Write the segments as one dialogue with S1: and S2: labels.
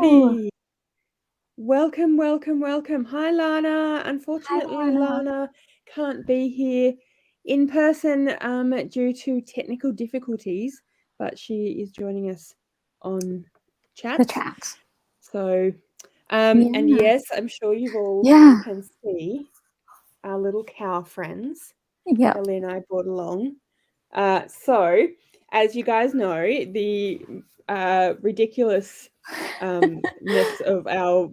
S1: everybody. Welcome. Hi, Lana. Unfortunately, Lana can't be here in person due to technical difficulties, but she is joining us on chat.
S2: The chat.
S1: So, and yes, I'm sure you've all can see our little cow friends.
S2: Yeah.
S1: Ellie and I brought along. So, as you guys know, the ridiculousness of our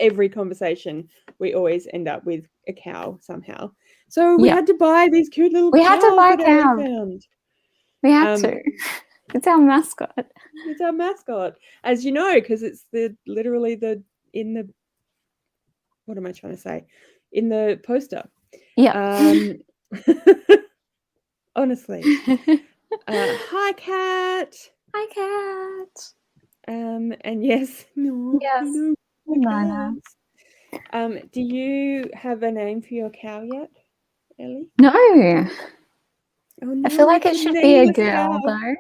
S1: every conversation, we always end up with a cow somehow. So we had to buy these cute little cows that Ellie found.
S2: We had to. It's our mascot.
S1: It's our mascot, as you know, because it's literally what am I trying to say? In the poster.
S2: Yeah.
S1: Honestly. Hi, Cat.
S2: Hi, Cat.
S1: And yes.
S2: Lana.
S1: Do you have a name for your cow yet, Ellie?
S2: No.
S1: Oh, no.
S2: I feel like it should be a girl, though.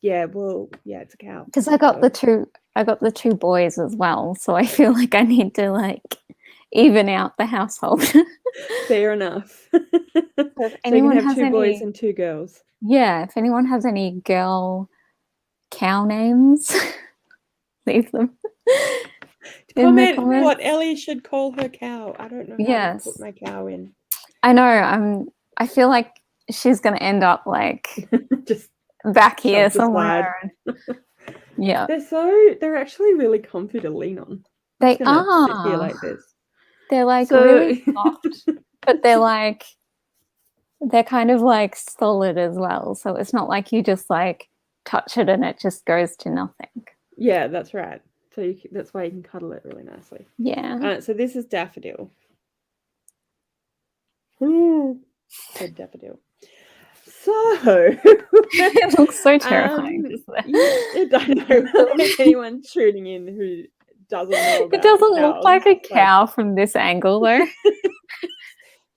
S1: Yeah, well, yeah, it's a cow.
S2: Because I got the two boys as well, so I feel like I need to even out the household.
S1: Fair enough.
S2: So if anyone
S1: you can have two boys and two girls.
S2: Yeah, if anyone has any girl cow names, leave them.
S1: Comment what Ellie should call her cow. I don't know how to put my cow in.
S2: I know. I feel like she's going to end up
S1: just
S2: back here somewhere. Yeah.
S1: They're actually really comfy to lean on.
S2: They are.
S1: Sit here like this.
S2: They're really soft, but they're kind of solid as well. So it's not like you just touch it and it just goes to nothing.
S1: Yeah, that's right. So that's why you can cuddle it really nicely.
S2: Yeah.
S1: So this is Daffodil. Said Daffodil. So
S2: it looks so terrifying.
S1: I know. Anyone tuning in who doesn't know about
S2: it doesn't
S1: cows,
S2: look like a cow from this angle, though.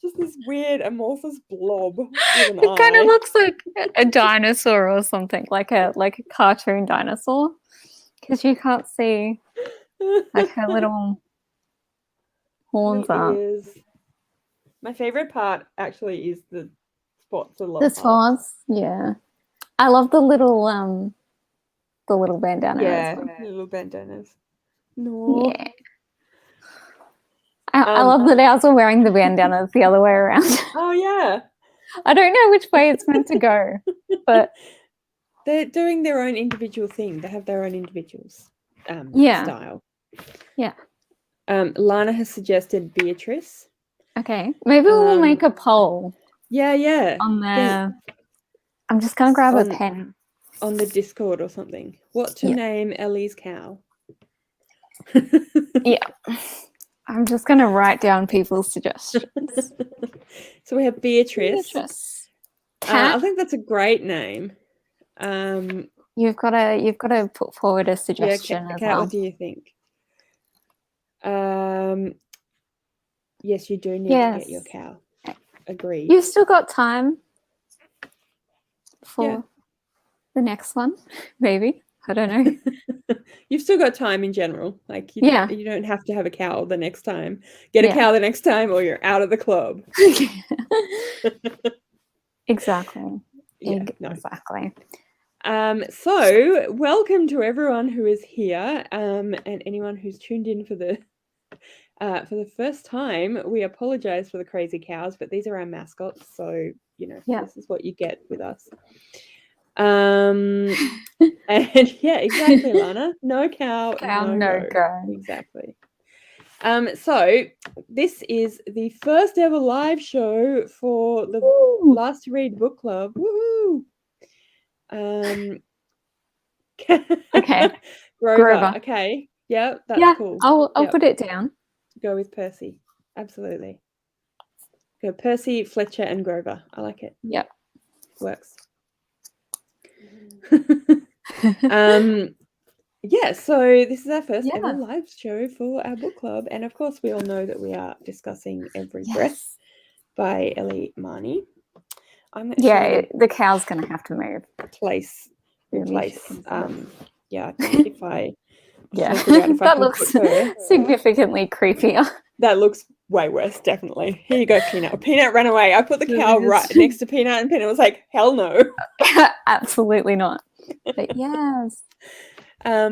S1: Just this weird amorphous blob.
S2: It kind of looks like a dinosaur or something, like a cartoon dinosaur, because you can't see her little horns are.
S1: My favorite part actually is the spots.
S2: The spots, yeah. I love the little bandana.
S1: Yeah, little bandanas. No.
S2: Yeah. I love that ours are wearing the bandanas the other way around.
S1: Oh yeah.
S2: I don't know which way it's meant to go, but
S1: they're doing their own individual thing. They have their own individual style.
S2: Yeah.
S1: Lana has suggested Beatrice.
S2: Okay, maybe we'll make a poll.
S1: Yeah.
S2: On the, I'm just gonna grab a pen
S1: on the Discord or something. What to name Ellie's cow?
S2: Yeah. I'm just going to write down people's suggestions.
S1: So we have Beatrice. I think that's a great name.
S2: You've got to put forward a suggestion as well.
S1: What do you think? Yes, you do need to get your cow. Agreed.
S2: You've still got time for the next one, maybe. I don't know.
S1: You've still got time in general. You don't have to have a cow the next time. Get a cow the next time or you're out of the club.
S2: Exactly.
S1: Yeah,
S2: exactly.
S1: So welcome to everyone who is here and anyone who's tuned in for the first time. We apologize for the crazy cows, but these are our mascots, so this is what you get with us. And exactly, Lana. No cow, no go. Exactly. So this is the first ever live show for the Last to Read book club. Woohoo!
S2: Okay.
S1: Grover. Okay. Yeah, that's cool.
S2: I'll put it down.
S1: Go with Percy. Absolutely. Go Percy, Fletcher, and Grover. I like it.
S2: Yep.
S1: Works. So this is our first ever live show for our book club, and of course we all know that we are discussing Every Breath by Ellie Marney.
S2: The cow's gonna have to move.
S1: Replace. I think if I
S2: Yeah,
S1: Trying to figure out if I
S2: that
S1: can
S2: looks
S1: put her.
S2: significantly creepier.
S1: That looks way worse, definitely. Here you go, Peanut. Peanut ran away. I put the cow right next to Peanut, and Peanut was like, hell no.
S2: Absolutely not. But yes.
S1: So
S2: I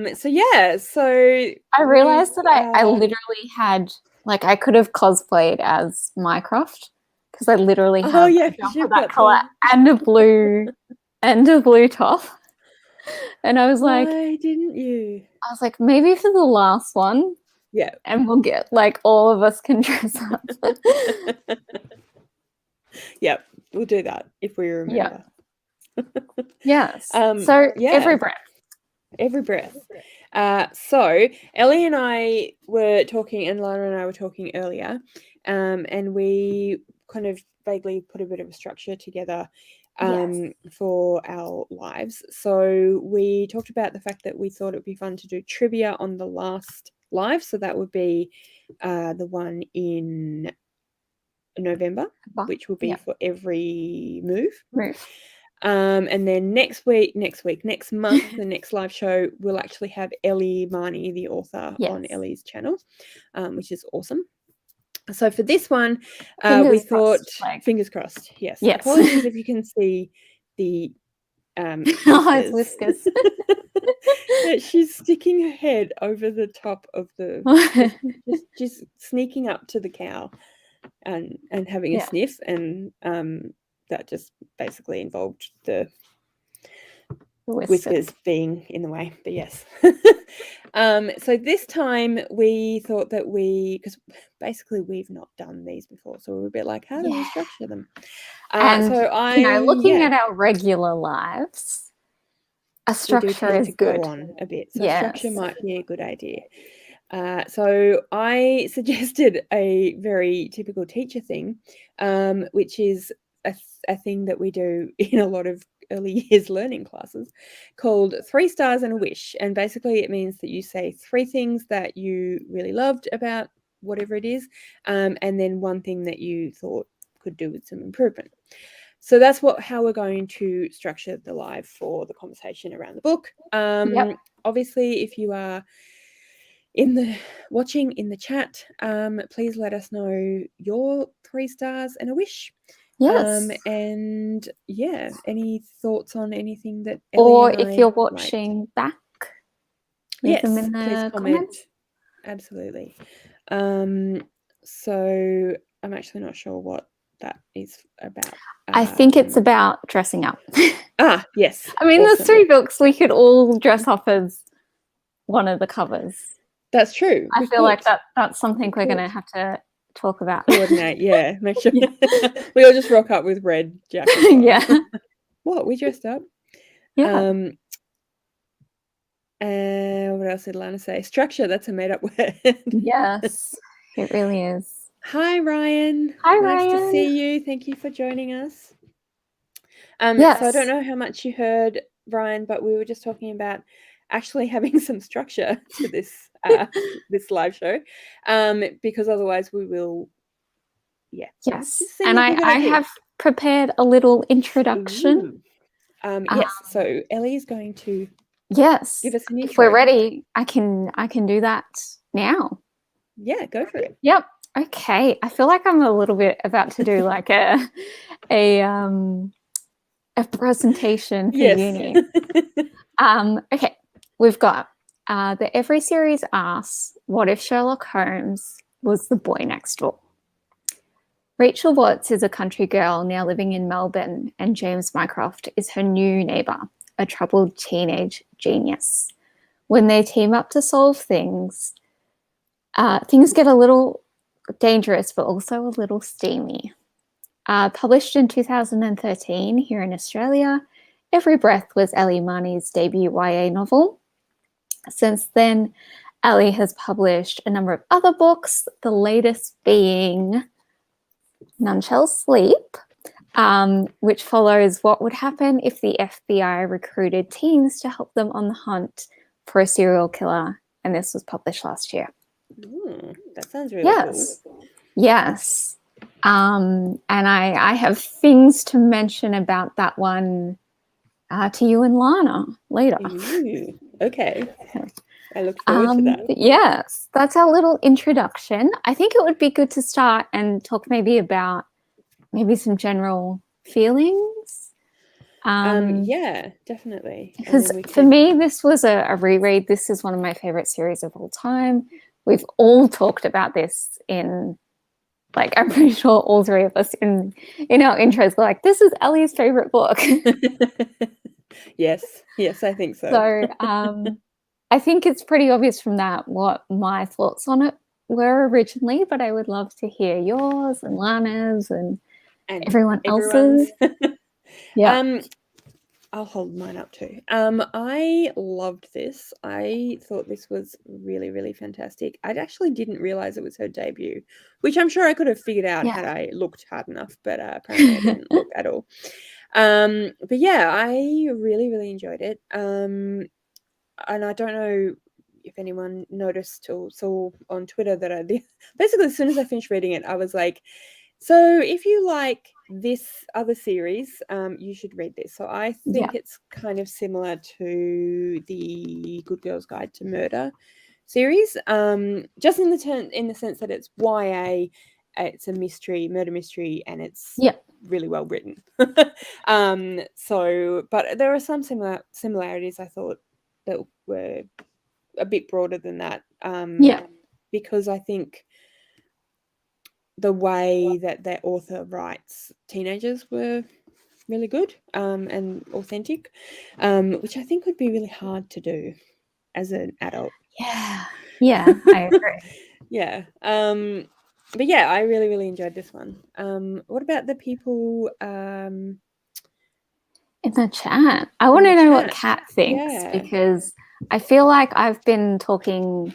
S2: realized that I literally had, like, I could have cosplayed as Mycroft because I literally have a jumper that colour and a blue top. And I was like,
S1: why didn't you?
S2: I was like, maybe for the last one.
S1: Yeah.
S2: And we'll get, like, all of us can dress up.
S1: Yep, we'll do that if we remember.
S2: Yes. So every breath.
S1: Every breath. So Ellie and I were talking, and Lana and I were talking earlier, and we kind of vaguely put a bit of a structure together for our lives. So we talked about the fact that we thought it would be fun to do trivia on the last live. So that would be the one in November, which will be for every move. And then next month, the next live show, we'll actually have Ellie Marney, the author, on Ellie's channel, which is awesome. So for this one, we thought, fingers crossed, yes. Apologies if you can see the
S2: whiskers.
S1: She's sticking her head over the top of the, just sneaking up to the cow and having a sniff, and that just basically involved the whiskers being in the way. But yes. So this time we thought that because basically we've not done these before, so we're a bit like, how do we structure them?
S2: And so looking at our regular lives, a structure is good.
S1: Go on a bit, so structure might be a good idea. So I suggested a very typical teacher thing, which is a thing that we do in a lot of early years learning classes, called 3 stars and a wish. And basically it means that you say 3 things that you really loved about whatever it is, and then 1 thing that you thought could do with some improvement. So that's how we're going to structure the live for the conversation around the book. Obviously, if you are watching in the chat, please let us know your 3 stars and a wish. And any thoughts on anything that Ellie
S2: or
S1: and
S2: if you're watching back, leave them in the comments.
S1: Absolutely. So I'm actually not sure what that is about.
S2: I think it's about dressing up.
S1: Yes.
S2: I mean, there's 3 books. We could all dress up as one of the covers.
S1: That's true.
S2: I feel like that's something we're going to have to talk about.
S1: Coordinate, make sure we all just rock up with red jackets. What, we dressed up? What else did Lana say? Structure, that's a made-up word.
S2: Yes, it really is.
S1: Hi, Ryan. Nice to see you. Thank you for joining us. So I don't know how much you heard, Ryan, but we were just talking about actually having some structure to this this live show, because otherwise we will
S2: and I have prepared a little introduction.
S1: So Ellie is going to give us an intro.
S2: If we're ready, I can do that now.
S1: Go for it.
S2: Okay, I feel like I'm a little bit about to do like a presentation for uni. Okay, we've got the Every Series asks, what if Sherlock Holmes was the boy next door? Rachel Watts is a country girl now living in Melbourne, and James Mycroft is her new neighbour, a troubled teenage genius. When they team up to solve things, things get a little dangerous, but also a little steamy. Published in 2013 here in Australia, Every Breath was Ellie Marney's debut YA novel. Since then, Ellie has published a number of other books, the latest being None Shall Sleep, which follows what would happen if the FBI recruited teens to help them on the hunt for a serial killer, and this was published last year.
S1: That sounds really cool.
S2: Yes. And I have things to mention about that one to you and Lana later.
S1: Okay. I look forward to that.
S2: Yes, that's our little introduction. I think it would be good to start and talk maybe about some general feelings.
S1: Yeah, definitely.
S2: Because for me, this was a reread. This is one of my favorite series of all time. We've all talked about this in, like, I'm pretty sure all three of us in our intros were like, this is Ellie's favorite book.
S1: Yes, I think so.
S2: So I think it's pretty obvious from that what my thoughts on it were originally, but I would love to hear yours and Lana's and everyone else's.
S1: Yeah. I'll hold mine up too. I loved this. I thought this was really, really fantastic. I actually didn't realize it was her debut, which I'm sure I could have figured out had I looked hard enough, but apparently I didn't look at all. But yeah, I really, really enjoyed it. And I don't know if anyone noticed or saw on Twitter that basically as soon as I finished reading it, I was like, so if you like this other series, you should read this. So I think it's kind of similar to the Good Girl's Guide to Murder series, just in the sense that it's YA, it's a murder mystery, and it's really well written. So, but there are some similarities I thought that were a bit broader than that. Because I think the way that their author writes teenagers were really good and authentic, which I think would be really hard to do as an adult.
S2: Yeah, I agree.
S1: Yeah. But yeah, I really, really enjoyed this one. What about the people in
S2: the chat? I want to know what Kat thinks, because I feel like I've been talking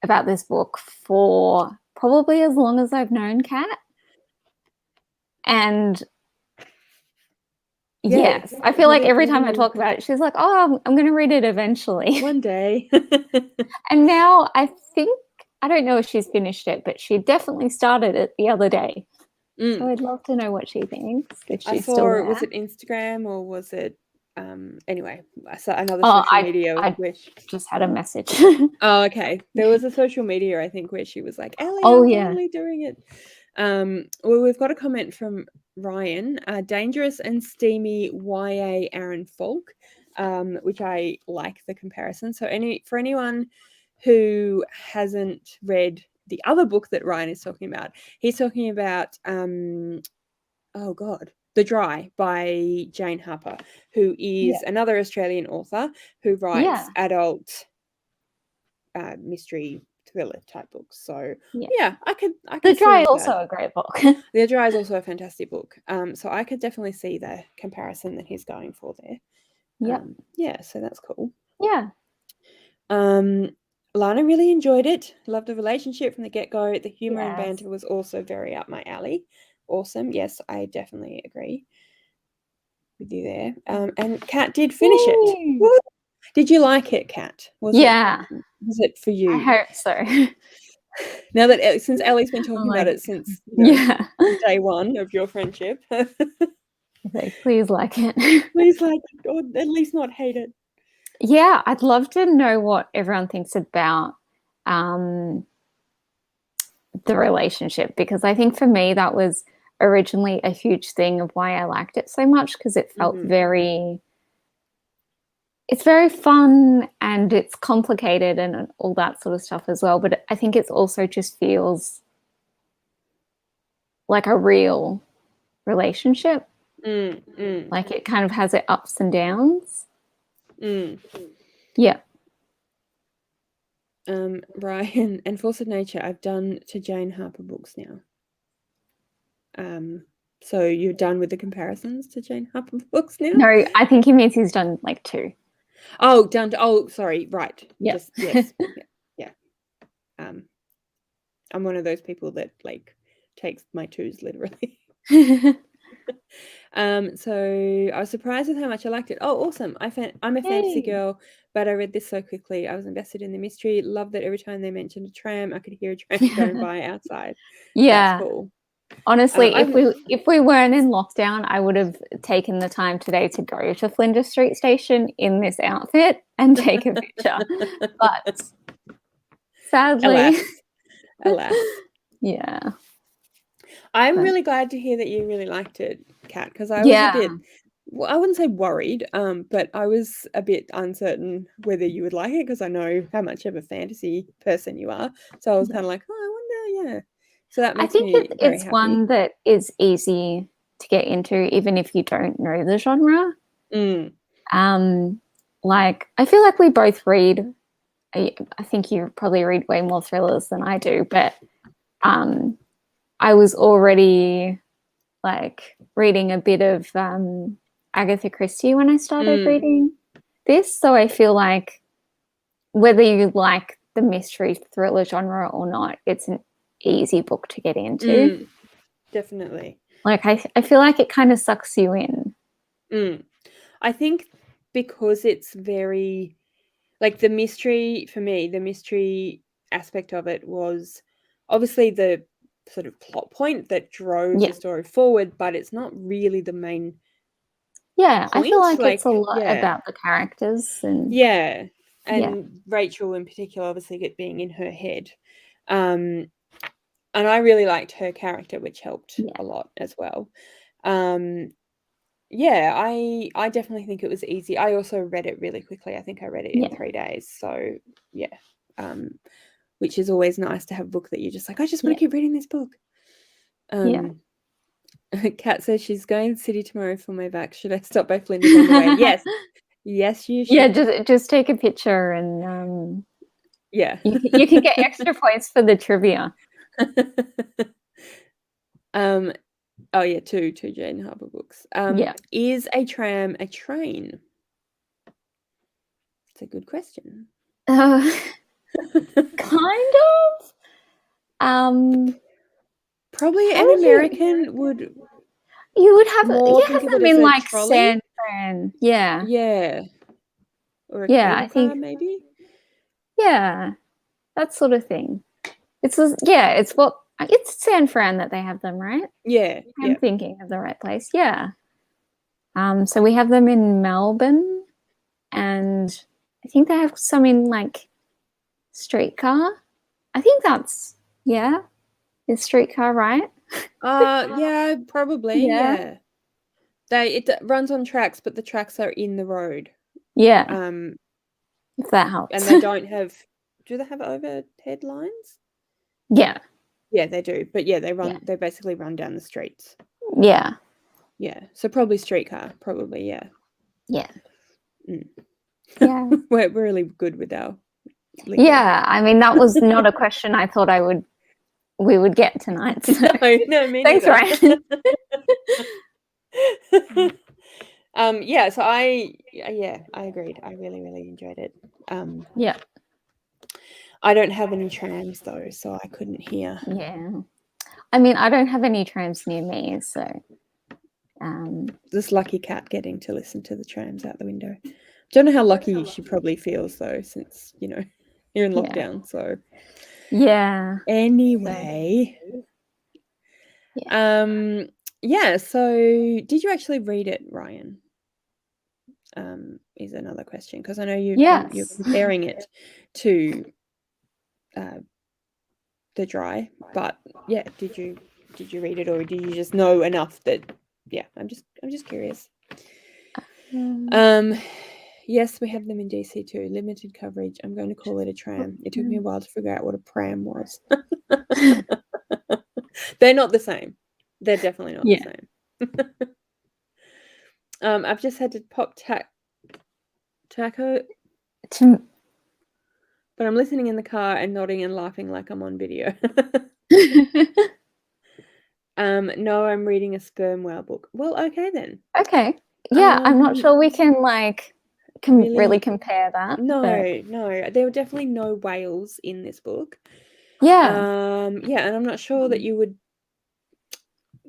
S2: about this book for probably as long as I've known Kat. And yes, I feel like every time I talk about it, she's like, oh, I'm going to read it eventually.
S1: One day.
S2: And now I think, I don't know if she's finished it, but she definitely started it the other day. So I'd love to know what she thinks. If she's
S1: I saw,
S2: still there.
S1: Was it Instagram or was it, anyway, I saw another social media.
S2: I just had a message.
S1: Oh, okay. There was a social media, I think, where she was like, Ellie, I'm totally doing it. Well, we've got a comment from Ryan, dangerous and steamy YA Aaron Falk, which I like the comparison. So for anyone who hasn't read the other book that Ryan is talking about, he's talking about oh god, The Dry by Jane Harper, who is another Australian author who writes adult mystery thriller type books. So yeah, I could
S2: The Dry is also a great book.
S1: The Dry is also a fantastic book. So I could definitely see the comparison that he's going for there. Yeah, so that's cool.
S2: Yeah.
S1: Lana really enjoyed it. Loved the relationship from the get-go. The humor and banter was also very up my alley. Awesome. Yes, I definitely agree with you there. And Kat did finish it. Woo! Did you like it, Kat? Was it for you?
S2: I hope so.
S1: Now that since Ellie's been talking about it since day one of your friendship,
S2: like, please like it.
S1: Please like it, or at least not hate it.
S2: Yeah, I'd love to know what everyone thinks about the relationship, because I think for me that was originally a huge thing of why I liked it so much, because it felt it's very fun and it's complicated and all that sort of stuff as well. But I think it also just feels like a real relationship. Like it kind of has its ups and downs. Yeah.
S1: Ryan and Force of Nature, I've done to Jane Harper books now. So you're done with the comparisons to Jane Harper books now?
S2: No, I think he means he's done like 2.
S1: Oh, done to, oh, sorry, right.
S2: Yeah.
S1: Yes. Yeah. I'm one of those people that like takes my 2s literally. So I was surprised with how much I liked it. Oh, awesome. I'm a fantasy girl, but I read this so quickly. I was invested in the mystery. Loved that every time they mentioned a tram, I could hear a tram going by outside.
S2: Yeah.
S1: That's cool.
S2: Honestly,
S1: I'm-
S2: if we weren't in lockdown, I would have taken the time today to go to Flinders Street Station in this outfit and take a picture. But sadly,
S1: alas.
S2: yeah.
S1: I'm
S2: But-
S1: really glad to hear that you really liked it, Kat, because I was a bit, well, I wouldn't say worried, but I was a bit uncertain whether you would like it because I know how much of a fantasy person you are. So I was kind of like, oh, I wonder, yeah. So that
S2: I
S1: makes
S2: think
S1: me very
S2: it's
S1: happy.
S2: one that is easy to get into, even if you don't know the genre. Like, I feel like we both read. I think you probably read way more thrillers than I do, but I was already like reading a bit of Agatha Christie when I started reading this. So I feel like whether you like the mystery thriller genre or not, it's an easy book to get into.
S1: Definitely.
S2: Like I feel like it kind of sucks you in.
S1: I think because it's very, like, the mystery, for me, the mystery aspect of it was obviously the sort of plot point that drove the story forward, but it's not really the main
S2: point. I feel like it's a
S1: like,
S2: lot about the characters and
S1: Rachel in particular, obviously being in her head. And I really liked her character, which helped a lot as well. I definitely think it was easy. I also read it really quickly. I think I read it in 3 days. So which is always nice to have a book that you're just like, I just want to keep reading this book. Kat says she's going to the city tomorrow for my vax. Should I stop by Flinders on the way? Yes. Yes, you should.
S2: Yeah, just take a picture and you can get extra points for the trivia.
S1: Oh yeah, two Jane Harper books. Is a tram a train? It's a good question.
S2: Kind of.
S1: Probably an American would.
S2: You would have
S1: more
S2: have
S1: think of
S2: them
S1: it as
S2: in
S1: a
S2: like
S1: trolley?
S2: San Fran. Yeah.
S1: Yeah. Or a
S2: Yeah,
S1: cable
S2: I think
S1: car, maybe?
S2: Yeah, that sort of thing. It's San Fran that they have them, right?
S1: Yeah.
S2: I'm thinking of the right place. Yeah. So we have them in Melbourne, and I think they have some in like Streetcar. I think that's is Streetcar right?
S1: Yeah, probably.
S2: Yeah.
S1: Yeah. It runs on tracks, but the tracks are in the road.
S2: Yeah. If that helps.
S1: And they don't have. Do they have overhead lines?
S2: Yeah.
S1: Yeah, they do. But yeah, they run. Yeah. They basically run down the streets.
S2: Yeah.
S1: Yeah. So probably Streetcar. Probably. Yeah.
S2: Yeah.
S1: Yeah. We're really good with our.
S2: Lingo. Yeah. I mean, that was not a question I thought we would get tonight. So.
S1: No, me
S2: Thanks,
S1: neither.
S2: Ryan.
S1: Yeah, so I agreed. I really, really enjoyed it.
S2: Yeah.
S1: I don't have any trams though, so I couldn't hear.
S2: Yeah. I mean, I don't have any trams near me, so
S1: this lucky cat getting to listen to the trams out the window. Don't know how lucky she probably feels though, since you're in lockdown. So anyway. So did you actually read it, Ryan? Is another question, because I know you're comparing it to The Dry, but did you read it, or did you just know enough that I'm just curious. Yes, we have them in DC too. Limited coverage. I'm going to call it a tram. It took me a while to figure out what a pram was. They're not the same. They're definitely not the same. I've just had to pop taco, but I'm listening in the car and nodding and laughing like I'm on video. No, I'm reading a sperm whale book. Well, okay then.
S2: Okay. Yeah, I'm not sure we can really compare that.
S1: No, there were definitely no whales in this book.
S2: Yeah.
S1: And I'm not sure that you would.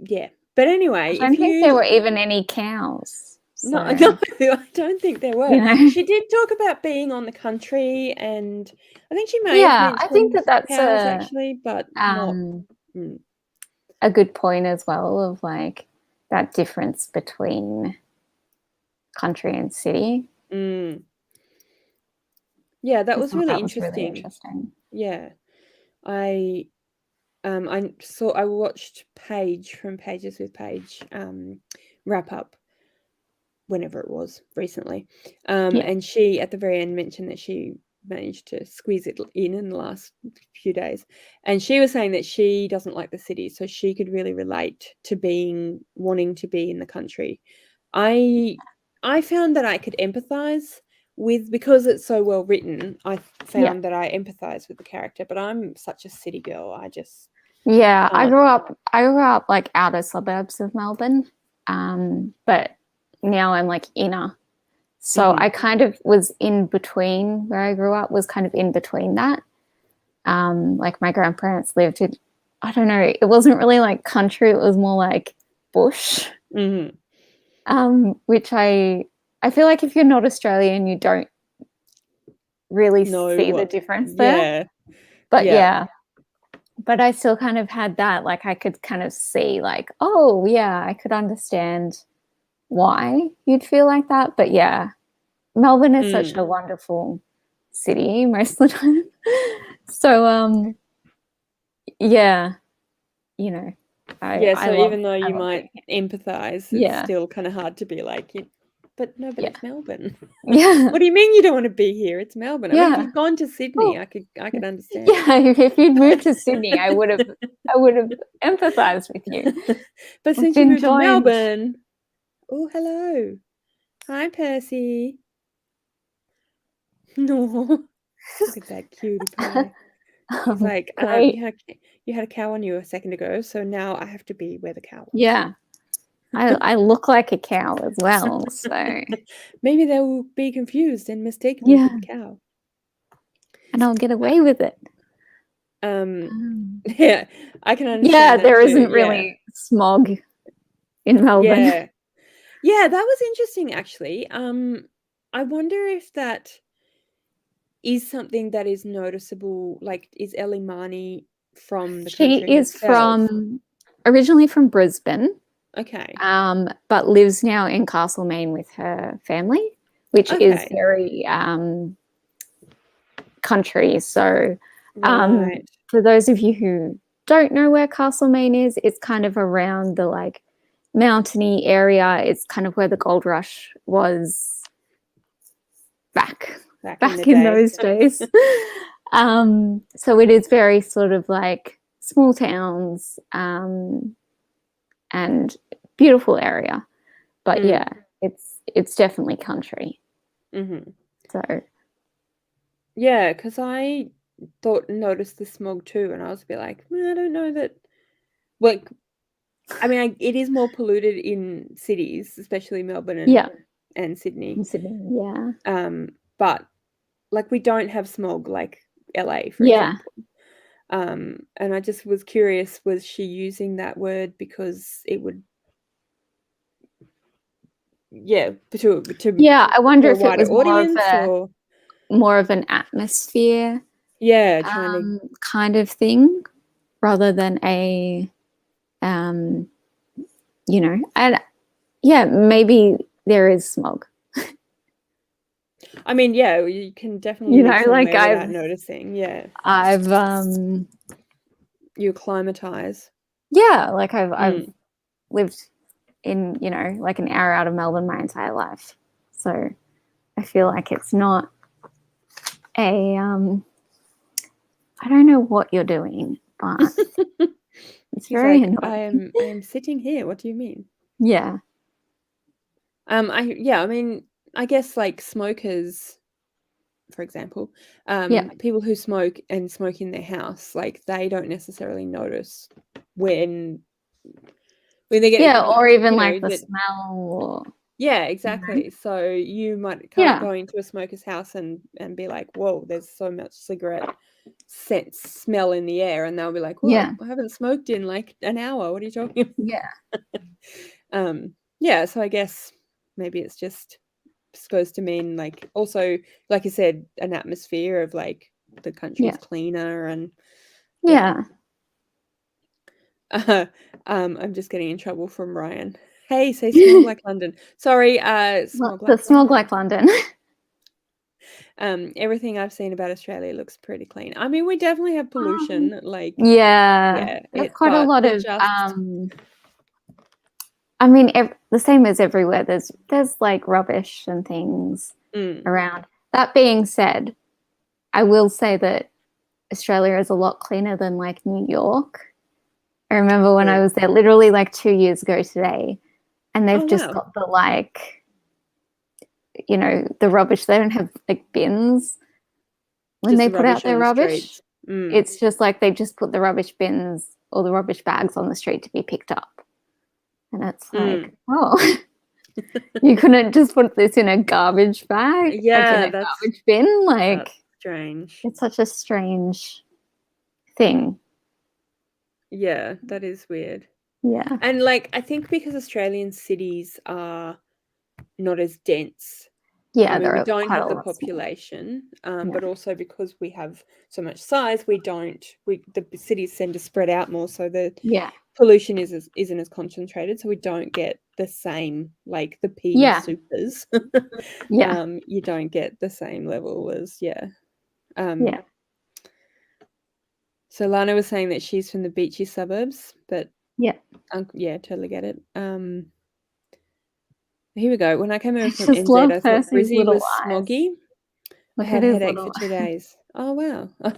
S1: Yeah, but anyway,
S2: I don't think there were even any cows. So.
S1: No, I don't think there were. She did talk about being on the country, and I think she may have mentioned
S2: I think that's
S1: cows actually, but not.
S2: a good point as well of like that difference between country and city.
S1: Yeah, that was really
S2: That was really
S1: interesting.
S2: interesting.
S1: Yeah. I watched Paige from Pages with Paige wrap up whenever it was recently. And she at the very end mentioned that she managed to squeeze it in the last few days, and she was saying that she doesn't like the city, so she could really relate to wanting to be in the country. I found that I could empathize with, because it's so well written, I found that I empathize with the character, but I'm such a city girl. I just
S2: I grew up like outer suburbs of Melbourne, but now I'm like inner. So I kind of was in between where I grew up, was kind of in between that. Like my grandparents lived in, I don't know, it wasn't really like country, it was more like bush. Which I feel like if you're not Australian, you don't really see the difference there. But but I still kind of had that, like I could kind of see like, oh yeah, I could understand why you'd feel like that. But yeah, Melbourne is such a wonderful city most of the time. So yeah, you know,
S1: even though you might empathize, it's still kind of hard to be like, but it's Melbourne.
S2: Yeah.
S1: What do you mean you don't want to be here? It's Melbourne. I mean, if you'd gone to Sydney, I could understand.
S2: Yeah, if you'd moved to Sydney, I would have empathized with you.
S1: But since you moved to Melbourne, oh, hello. Hi, Percy. No. Look at that cutie pie. He's like, you had a cow on you a second ago, so now I have to be where the cow was.
S2: Yeah. I look like a cow as well, so
S1: maybe they will be confused and mistake me for the cow.
S2: And I'll get away with it.
S1: Yeah, I can understand.
S2: Yeah, there isn't really smog in Melbourne.
S1: Yeah, that was interesting actually. I wonder if that is something that is noticeable. Like, is Ellie Marney from the country?
S2: She is originally from Brisbane.
S1: Okay.
S2: But lives now in Castlemaine with her family, which is very country. So for those of you who don't know where Castlemaine is, it's kind of around the like mountainy area. It's kind of where the gold rush was back in those days. So it is very sort of like small towns and beautiful area, but yeah, it's definitely country. So
S1: yeah, because I noticed the smog too, and I was a bit like, I don't know that. Like, I mean, it is more polluted in cities, especially Melbourne and Sydney. But like, we don't have smog like LA, for example. And I just was curious, was she using that word because it would
S2: I wonder if it was more of an atmosphere kind of thing rather than a you know, and maybe there is smog.
S1: I mean, you can definitely like without noticing.
S2: I've
S1: you acclimatize.
S2: Like I've lived in, like an hour out of Melbourne my entire life. So I feel like it's not a I don't know what you're doing, but it's very annoying.
S1: I am sitting here. What do you mean?
S2: Yeah.
S1: I mean, I guess like smokers, for example, people who smoke in their house, like they don't necessarily notice when they get
S2: or even like the smell.
S1: Exactly. So you might go into a smoker's house and be like, whoa, there's so much cigarette smell in the air, and they'll be like, well, I haven't smoked in like an hour, what are you talking about? So I guess maybe it's just supposed to mean like, also like you said, an atmosphere of like the country's cleaner and I'm just getting in trouble from Ryan. Hey, say smog like London. Sorry, smog
S2: The
S1: like
S2: smog
S1: London.
S2: like London.
S1: Everything I've seen about Australia looks pretty clean. I mean, we definitely have pollution, like
S2: Yeah, there's quite a
S1: but
S2: lot
S1: we're
S2: of.
S1: just
S2: I mean, the same as everywhere. There's like rubbish and things around. That being said, I will say that Australia is a lot cleaner than like New York. I remember when I was there literally like 2 years ago today, and they've just got the like, you know, the rubbish. They don't have like bins when they put out their rubbish. It's just like they just put the rubbish bins or the rubbish bags on the street to be picked up. And it's like, oh, you couldn't just put this in a garbage bag, like in a garbage bin? Like,
S1: strange.
S2: It's such a strange thing.
S1: Yeah, that is weird.
S2: Yeah.
S1: And like, I think because Australian cities are not as dense.
S2: Yeah,
S1: I mean, we
S2: they're
S1: don't
S2: quite
S1: have
S2: a
S1: the
S2: lot smaller.
S1: population, but also because we have so much size, the cities tend to spread out more, so the pollution isn't as concentrated, so we don't get the same, like the P supers. You don't get the same level as So Lana was saying that she's from the beachy suburbs, but totally get it. Here we go. When I came over from NZ, I thought Brizzy was smoggy. I had a headache for 2 days. Oh, wow. I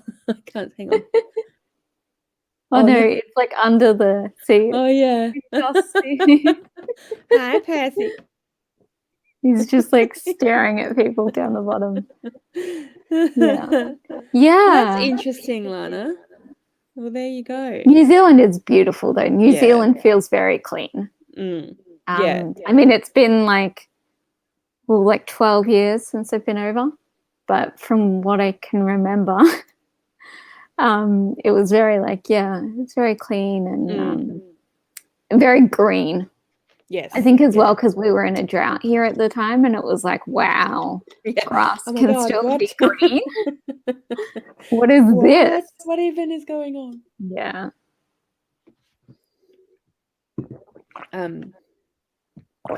S1: can't hang on.
S2: Oh, no, it's like under the seat.
S1: Oh, yeah. Hi, Percy.
S2: He's just like staring at people down the bottom. Yeah.
S1: That's interesting, Lana. Well, there you go.
S2: New Zealand is beautiful, though. New Zealand feels very clean. I mean, it's been like 12 years since I've been over, but from what I can remember, it was very it's very clean and very green.
S1: Yes,
S2: I think as well because we were in a drought here at the time, and it was like, wow, grass can still be green. What is this?
S1: What even is going on?
S2: Yeah.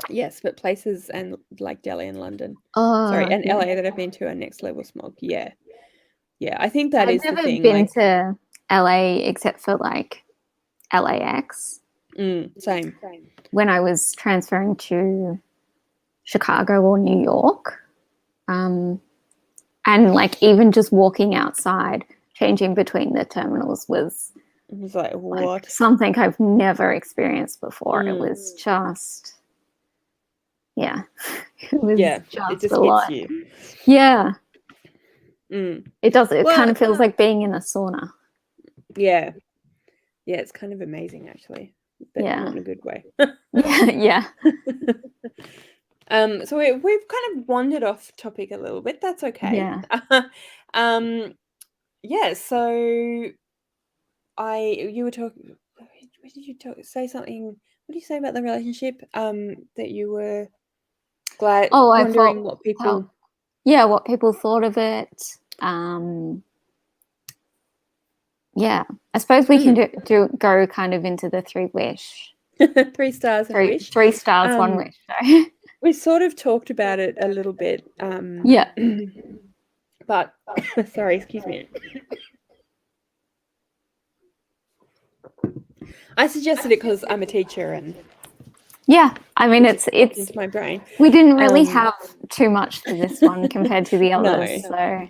S1: Yes, but places and like Delhi and London, and LA that I've been to are next level smog. Yeah, I think that is the thing.
S2: I've never been to LA except for like LAX.
S1: Same.
S2: When I was transferring to Chicago or New York, and like even just walking outside, changing between the terminals was
S1: like what?
S2: Like something I've never experienced before. It was just, it was just
S1: it just
S2: a lot.
S1: hits you.
S2: Yeah. It does. It kind of feels like being in a sauna.
S1: Yeah. Yeah, it's kind of amazing actually, but not in a good way.
S2: Yeah.
S1: So we've kind of wandered off topic a little bit. That's okay.
S2: Yeah.
S1: So you were talking. What did you say something? What did you say about the relationship? That you were glad. Wondering what people.
S2: What people thought of it. I suppose we can go kind of into the 3 wish.
S1: 3 stars and a wish.
S2: 3 stars, 1 wish.
S1: We sort of talked about it a little bit. But sorry, excuse me. I suggested it because I'm a teacher and
S2: I mean it's
S1: into my brain.
S2: We didn't really have too much for this one compared to the others. So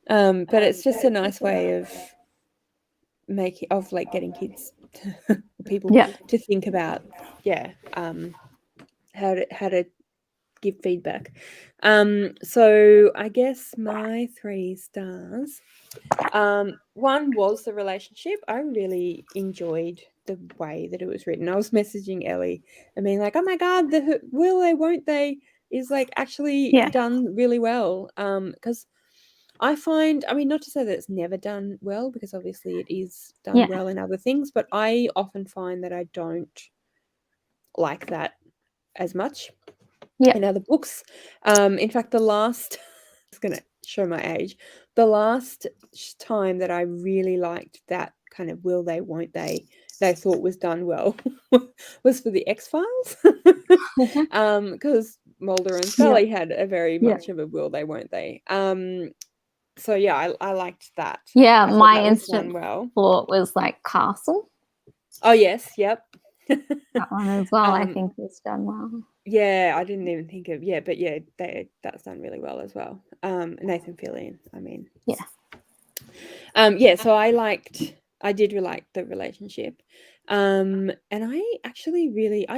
S1: but it's just a nice way of getting kids people to think about how to give feedback. So I guess my 3 stars, one was the relationship. I really enjoyed the way that it was written. I was messaging Ellie and being like, oh my god, the will they won't they is like actually done really well, because I find, I mean, not to say that it's never done well, because obviously it is done well in other things, but I often find that I don't like that as much in other books. In fact, the last, it's going to show my age, the last time that I really liked that kind of will they, won't they they thought was done well was for the X-Files. Because Mulder and Scully had a very much of a will they, won't they? So yeah, I liked that.
S2: Yeah,
S1: I thought
S2: my
S1: that was
S2: instant
S1: done well.
S2: thought was like Castle.
S1: Oh yes, yep.
S2: That one as well, I think was done well.
S1: Yeah, I didn't even think of but yeah, that's done really well as well. Nathan Fillion, I mean.
S2: Yeah.
S1: Yeah, so I did like the relationship. And I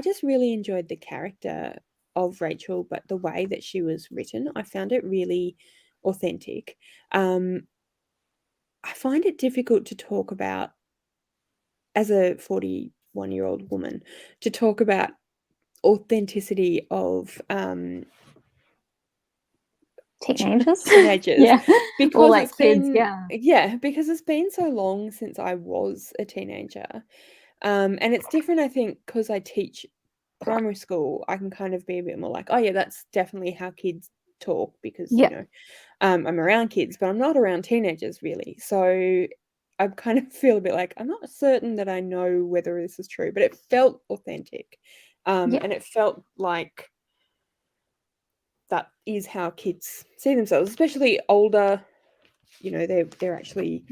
S1: just really enjoyed the character of Rachel, but the way that she was written, I found it really authentic. I find it difficult to talk about as a 41-year-old woman to talk about authenticity of
S2: Teenagers.
S1: Yeah, because
S2: like
S1: it's
S2: kids,
S1: been because it's been so long since I was a teenager. And it's different, I think, because I teach primary school. I can kind of be a bit more like, oh yeah, that's definitely how kids talk, because I'm around kids, but I'm not around teenagers really. So I kind of feel a bit like I'm not certain that I know whether this is true, but it felt authentic. And it felt like that is how kids see themselves, especially older. They're actually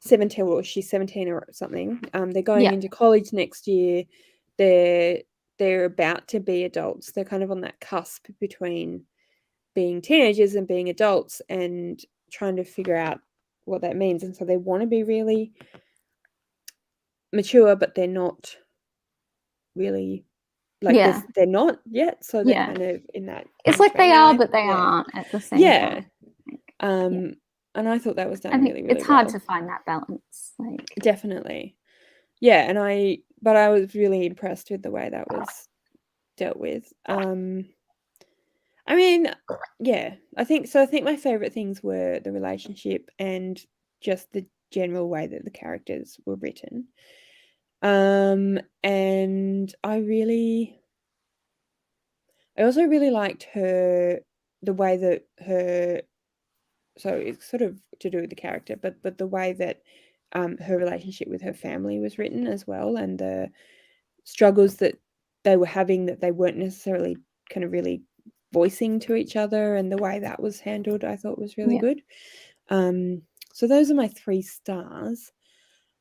S1: 17, or she's 17 or something. They're going into college next year. They're about to be adults. They're kind of on that cusp between being teenagers and being adults, and trying to figure out what that means. And so they want to be really mature, but they're not really, like, they're not yet. So they're kind of in that.
S2: It's like they are, but they aren't at the same time.
S1: And I thought that was done really, really
S2: it's hard
S1: well.
S2: to find that balance.
S1: Definitely. Yeah, but I was really impressed with the way that was dealt with. I mean, yeah, I think my favorite things were the relationship and just the general way that the characters were written. And I also really liked the way that so it's sort of to do with the character, but the way that her relationship with her family was written as well, and the struggles that they were having that they weren't necessarily kind of really voicing to each other, and the way that was handled, I thought was really good. So those are my 3 stars.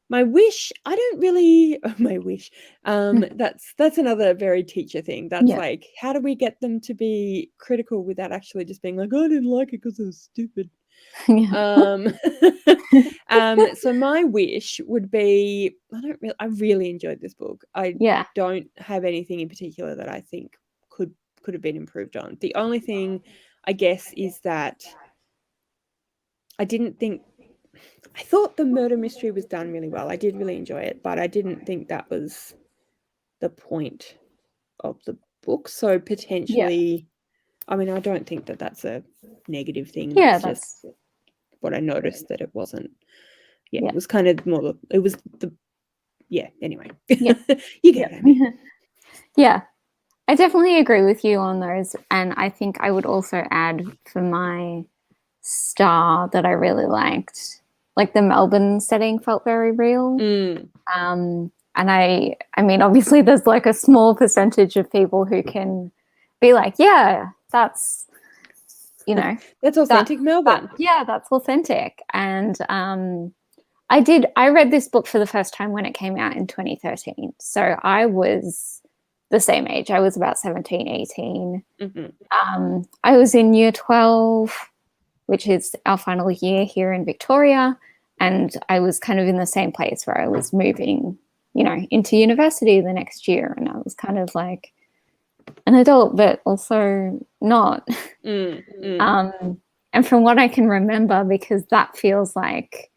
S1: My wish, I don't really my wish. That's another very teacher thing. That's like, how do we get them to be critical without actually just being like, I didn't like it because it was stupid. So my wish would be, I really enjoyed this book. I don't have anything in particular that I think could have been improved on. The only thing, I guess, is that I thought the murder mystery was done really well. I did really enjoy it, but I didn't think that was the point of the book. So potentially, I mean, I don't think that that's a negative thing. That's just what I noticed, that it wasn't. It was kind of more. It was the. Anyway. You get what I mean.
S2: Yeah, I definitely agree with you on those, and I think I would also add for my star that I really liked, like the Melbourne setting felt very real. And I mean, obviously there's like a small percentage of people who can be like, yeah, that's,
S1: that's authentic Melbourne.
S2: That's authentic. And I read this book for the first time when it came out in 2013. So I was the same age. I was about 17, 18. I was in year 12, which is our final year here in Victoria. And I was kind of in the same place where I was moving, into university the next year. And I was kind of like an adult, but also not. And from what I can remember, because that feels like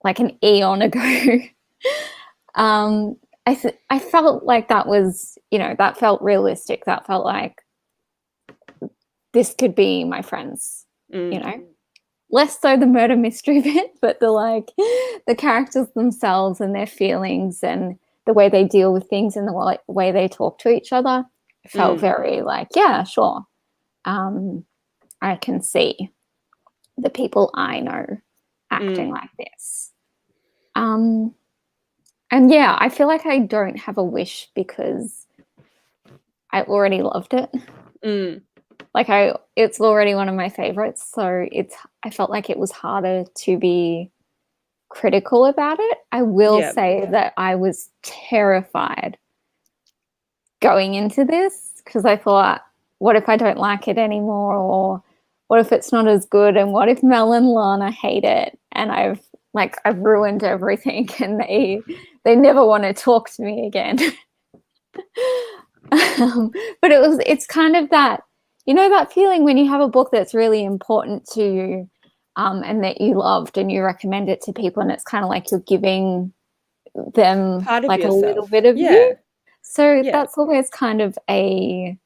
S2: an eon ago, I felt like that was, that felt realistic. That felt like this could be my friends, less so the murder mystery bit, but the characters themselves and their feelings and the way they deal with things and the way they talk to each other felt very like, yeah, sure. I can see the people I know acting like this. And yeah, I feel like I don't have a wish because I already loved it. Like it's already one of my favorites, so I felt like it was harder to be critical about it. I will say that I was terrified going into this because I thought, what if I don't like it anymore, or what if it's not as good, and what if Mel and Lana hate it and I've ruined everything and they never want to talk to me again. But it's kind of that, that feeling when you have a book that's really important to you, and that you loved and you recommend it to people, and it's kind of like you're giving them
S1: part of
S2: like
S1: yourself.
S2: A little bit of you. So that's always kind of a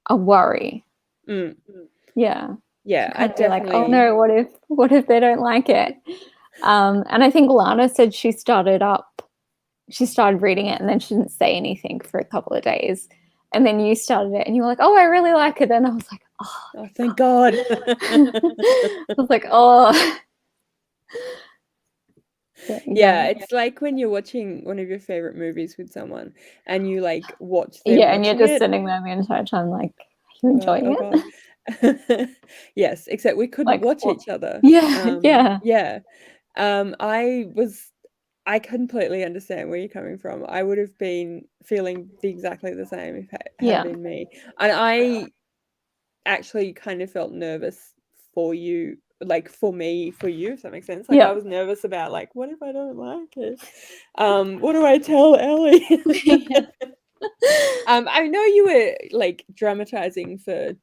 S2: worry. Yeah.
S1: I definitely
S2: like, oh no, what if they don't like it? And I think Lana said she started reading it and then she didn't say anything for a couple of days, and then you started it and you were like, oh, I really like it, and I was like,
S1: oh thank God.
S2: I was like, oh.
S1: Yeah, it's like when you're watching one of your favorite movies with someone and you like watch them
S2: and you're just sitting there the entire time like, are you enjoying it?
S1: God. Yes, except we couldn't watch each other. I completely understand where you're coming from. I would have been feeling exactly the same if it had been me. And I actually kind of felt nervous for you, like for you, if that makes sense. Like I was nervous about like, what if I don't like it? What do I tell Ellie? I know you were like dramatizing for,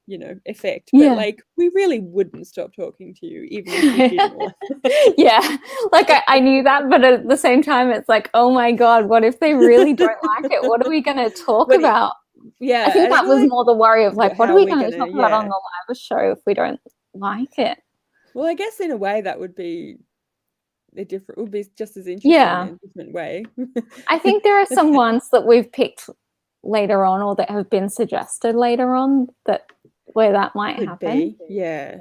S1: effect, but like we really wouldn't stop talking to you even if you didn't like it.
S2: Like I knew that, but at the same time it's like, oh my God, what if they really don't like it? What are we going to talk about? I think that was more the worry of like, what are we going to talk about on the live show if we don't like it?
S1: Well, I guess in a way that would be would be just as interesting in a different way.
S2: I think there are some ones that we've picked later on or that have been suggested later on where that might happen.
S1: Yeah.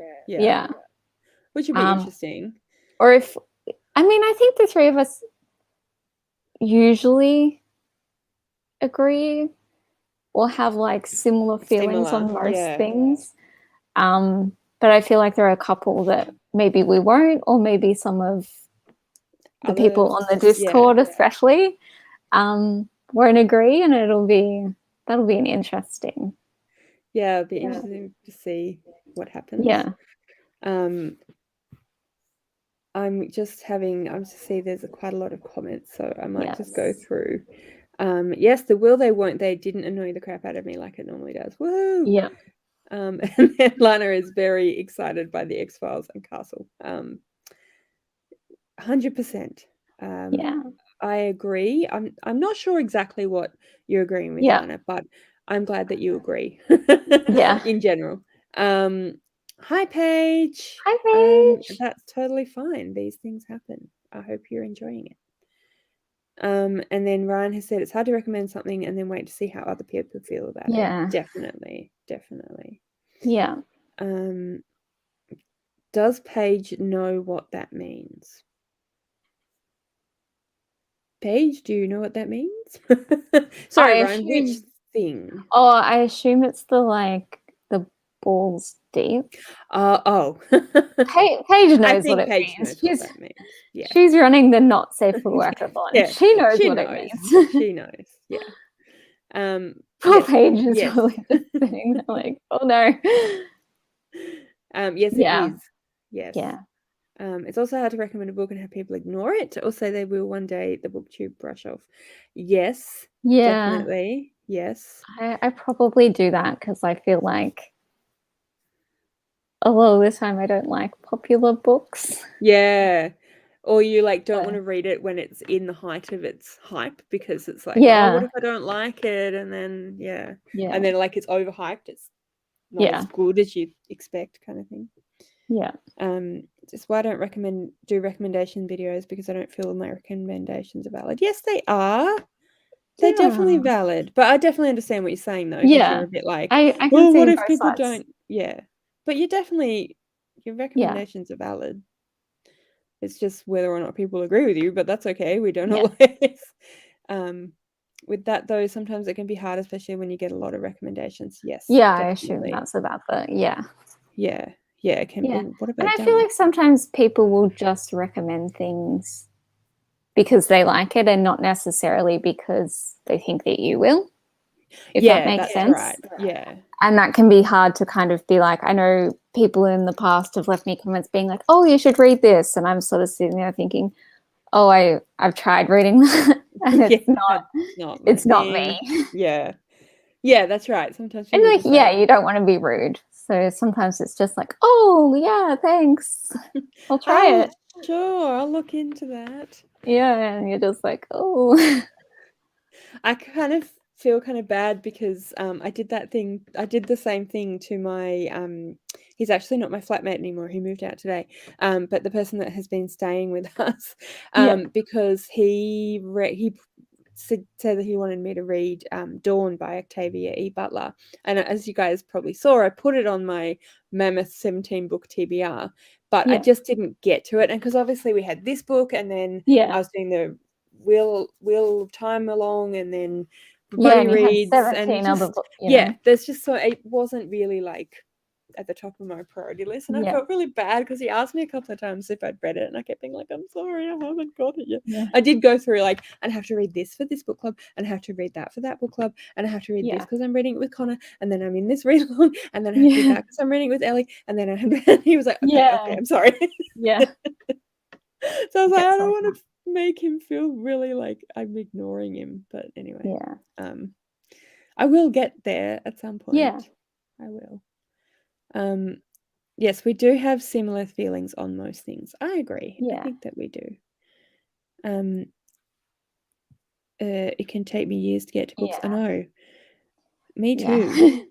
S1: Which would be interesting.
S2: Or I think the three of us usually agree or have like similar feelings on most things. But I feel like there are a couple that maybe we won't, or maybe some of the people on the Discord especially won't agree, and that'll be an interesting.
S1: Yeah, it'll be interesting to see what happens. I'm just see there's quite a lot of comments, so I might just go through. Yes, the will they won't they didn't annoy the crap out of me like it normally does. Woo!
S2: Yeah.
S1: And then Lana is very excited by the X-Files and Castle. 100%. I agree. I'm not sure exactly what you're agreeing with, Lana, but I'm glad that you agree. In general. Hi, Paige.
S2: Hi, Paige.
S1: That's totally fine. These things happen. I hope you're enjoying it. And then Ryan has said it's hard to recommend something and then wait to see how other people feel about it. Definitely.
S2: Yeah.
S1: Does Paige know what that means? Paige, do you know what that means? Sorry, Ryan, which thing?
S2: Oh, I assume it's the balls deep. Paige knows what it means. She's running the not safe for workathon. She knows what it means.
S1: She knows. Yeah.
S2: Poor Paige is really sitting there like, oh no.
S1: Yes, it is. Yes. Yeah. It's also hard to recommend a book and have people ignore it, or say they will one day the booktube brush off. Yes. Yeah. Definitely. Yes.
S2: I probably do that because I feel like a lot of the time I don't like popular books.
S1: Yeah. Or you don't want to read it when it's in the height of its hype because it's like, oh, what if I don't like it? And then and then it's overhyped. It's not as good as you expect, kind of thing.
S2: Yeah.
S1: Just why I don't do recommendation videos because I don't feel my recommendations are valid. Yes, they are. They're definitely valid, but I definitely understand what you're saying though.
S2: Yeah,
S1: you're a bit like,
S2: I can see
S1: what if
S2: both
S1: people
S2: sides.
S1: don't? Yeah, but your recommendations are valid. It's just whether or not people agree with you, but that's okay. We don't
S2: Yeah.
S1: always. With that though, sometimes it can be hard, especially when you get a lot of recommendations. Yes.
S2: Yeah, I
S1: Definitely.
S2: assume that's about the yeah.
S1: Yeah. It can.
S2: Yeah.
S1: Ooh, what
S2: And
S1: about
S2: I feel
S1: done?
S2: like sometimes people will just recommend things because they like it and not necessarily because they think that you will, if that makes
S1: that's
S2: sense.
S1: right. Yeah.
S2: And that can be hard to kind of be like, I know people in the past have left me comments being like, oh, you should read this. And I'm sort of sitting there thinking, oh, I've tried reading that and it's not me.
S1: Yeah. Yeah, that's right. Sometimes
S2: And
S1: people
S2: like,
S1: just
S2: yeah, you don't want to be rude. So sometimes it's just like, oh, yeah, thanks. I'll try it.
S1: Sure, I'll look into that.
S2: Yeah, and you're just like, oh.
S1: I kind of feel kind of bad because I did the same thing to my he's actually not my flatmate anymore, he moved out today, but the person that has been staying with us, because he said that he wanted me to read Dawn by Octavia E. Butler, and as you guys probably saw, I put it on my mammoth 17 book TBR, but I just didn't get to it, and because obviously we had this book, and then I was doing the Wheel of Time along, and then buddy reads,
S2: 17
S1: and
S2: other
S1: just
S2: books, you know?
S1: there's just so it wasn't really like at the top of my priority list, and I felt really bad because he asked me a couple of times if I'd read it, and I kept being like, I'm sorry, I haven't got it yet. I did go through like, and I have to read this for this book club, and I have to read that for that book club, and I have to read this because I'm reading it with Connor, and then I'm in this read along, and then I have to read that because I'm reading it with Ellie, and then he was like, okay, I'm sorry.
S2: Yeah.
S1: So I was like, I don't want to make him feel really like I'm ignoring him, but anyway, I will get there at some point. I will. Yes, we do have similar feelings on most things. I agree. I think that we do. It can take me years to get to books. I know. Me too.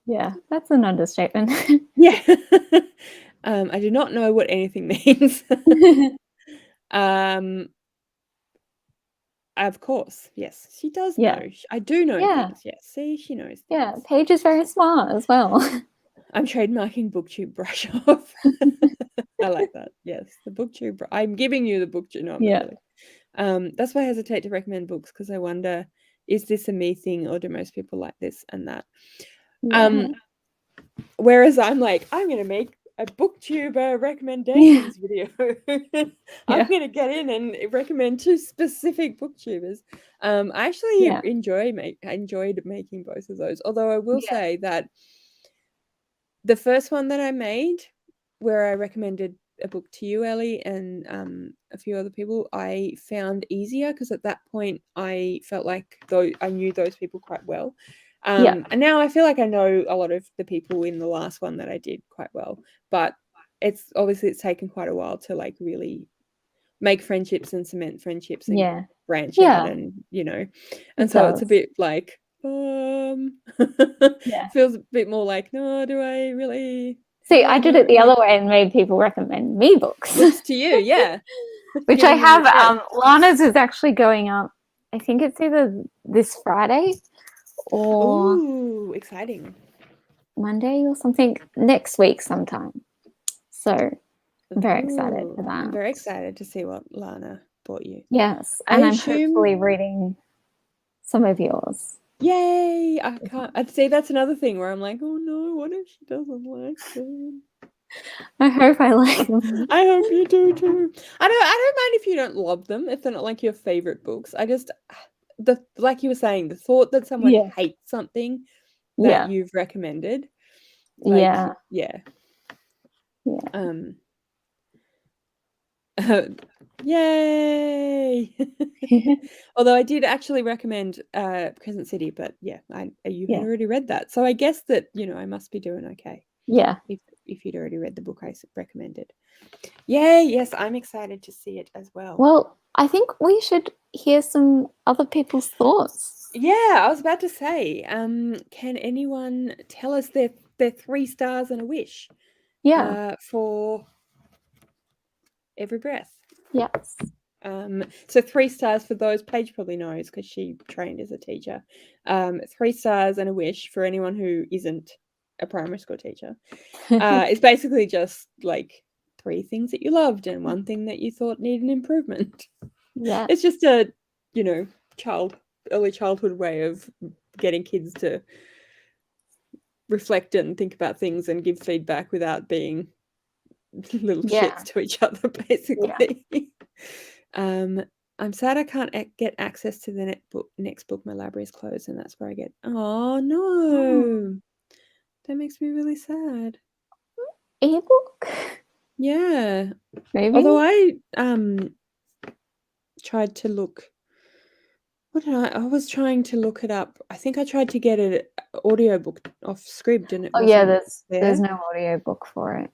S2: Yeah, that's an understatement.
S1: Yeah. I do not know what anything means. Of course, yes, she does know. I do know things. Yes, see, she knows things.
S2: Yeah, Paige is very smart as well.
S1: I'm trademarking booktube brush off. I like that. Yes, the booktube. I'm giving you the booktube. No, I'm not really. That's why I hesitate to recommend books, because I wonder, is this a me thing, or do most people like this and that? Whereas I'm like, I'm going to make a booktuber recommendations video. I'm going to get in and recommend to specific booktubers. I actually enjoyed making both of those. Although I will say that the first one that I made, where I recommended a book to you, Ellie, and a few other people, I found easier because at that point I felt like I knew those people quite well. And now I feel like I know a lot of the people in the last one that I did quite well, but it's taken quite a while to like really make friendships and cement friendships and branch out, and and so it's a bit like feels a bit more like, no, do I really
S2: see, I did it the other way and made people recommend me books
S1: to you,
S2: which I have. Lana's is actually going up, I think it's either this Friday or
S1: exciting
S2: Monday or something, next week sometime. So I'm very excited for that.
S1: I'm very excited to see what Lana bought you.
S2: Yes, and I'm hopefully reading some of yours.
S1: Yay! I can't. I'd say that's another thing where I'm like, oh no, what if she doesn't like them?
S2: I hope I like them.
S1: I hope you do too. I don't mind if you don't love them, if they're not like your favorite books. I just like you were saying, the thought that someone hates something that you've recommended. Like, yay! Although I did actually recommend Crescent City, but you had already read that, so I guess that I must be doing okay. If you'd already read the book I recommended. Yay! Yes, I'm excited to see it as well.
S2: Well, I think we should hear some other people's thoughts.
S1: Yeah, I was about to say, can anyone tell us their 3 stars and a wish? For Every Breath.
S2: Yes.
S1: So 3 stars for those, Paige probably knows because she trained as a teacher. 3 stars and a wish for anyone who isn't a primary school teacher. It's basically just like 3 things that you loved and 1 thing that you thought needed improvement.
S2: Yeah.
S1: It's just a, early childhood way of getting kids to reflect and think about things and give feedback without being little shits to each other, basically. I'm sad I can't get access to the next book. My library is closed, and that's where I get. Oh no, that makes me really sad.
S2: Ebook?
S1: Yeah,
S2: Maybe.
S1: although I tried to look. What did I was trying to look it up. I think I tried to get an audiobook off Scribd, and it wasn't
S2: there's no audiobook for it.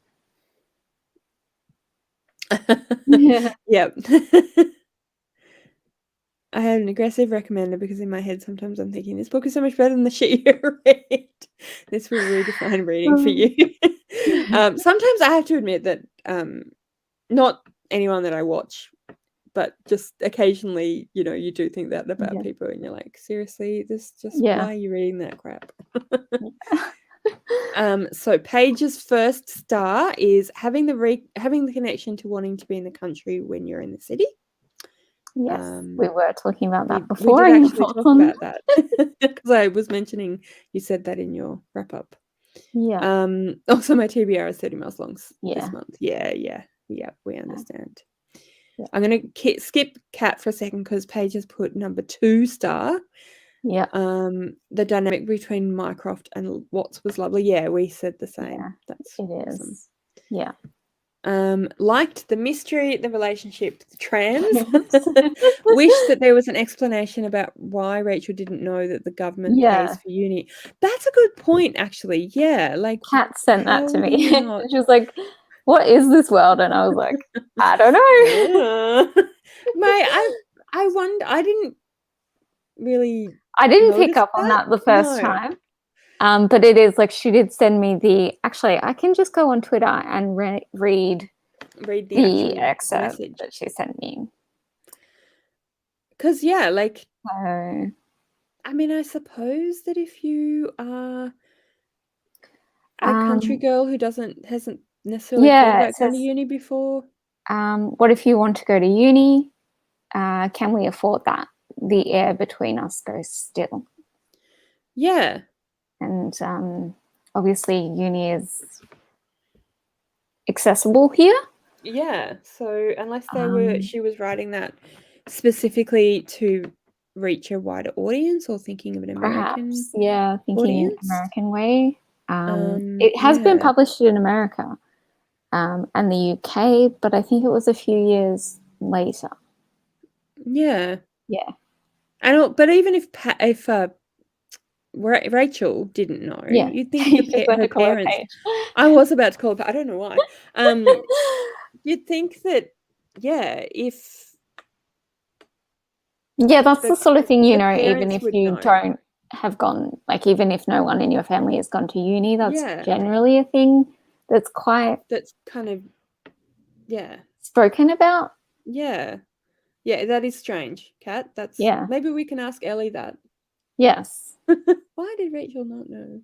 S1: Yep. I had an aggressive recommender because in my head sometimes I'm thinking this book is so much better than the shit you read. This will redefine reading for you. Sometimes I have to admit that not anyone that I watch, but just occasionally, you do think that about people and you're like, seriously, why are you reading that crap? So Paige's first star is having the connection to wanting to be in the country when you're in the city.
S2: Yes, we were talking about that before.
S1: We did actually talk about that because I was mentioning you said that in your wrap up.
S2: Yeah.
S1: Also, my TBR is 30 miles long this month. Yeah, we understand. Yeah. I'm gonna skip Kat for a second because Paige has put number 2 star.
S2: Yeah.
S1: The dynamic between Mycroft and Watts was lovely. Yeah, we said the same.
S2: Yeah,
S1: that's
S2: awesome.
S1: Is.
S2: Yeah.
S1: Liked the mystery, the relationship, the trams. Wish that there was an explanation about why Rachel didn't know that the government pays for uni. That's a good point, actually. Yeah, like
S2: Kat sent that to me. She was like, "What is this world?" And I was like, "I don't know."
S1: I wonder. I didn't
S2: pick up on that the first time. But it is like she did send me actually, I can just go on Twitter and read the excerpt message that she sent me.
S1: Because, I mean, I suppose that if you are a country girl who hasn't necessarily thought about going to uni before.
S2: What if you want to go to uni? Can we afford that? The air between us goes still.
S1: Yeah.
S2: And obviously uni is accessible here.
S1: Yeah. So unless she was writing that specifically to reach a wider audience or thinking of an American
S2: thinking
S1: audience.
S2: an American way. It has been published in America and the UK, but I think it was a few years later.
S1: Yeah.
S2: Yeah.
S1: But even if Rachel didn't know, you'd think her parents. I was about to call her. I don't know why. You'd think that, if.
S2: Yeah, that's the sort of thing, even if you don't have gone, like even if no one in your family has gone to uni, that's generally a thing that's
S1: kind of,
S2: spoken about.
S1: Yeah. Yeah, that is strange, Kat. Maybe we can ask Ellie that.
S2: Yes.
S1: Why did Rachel not know?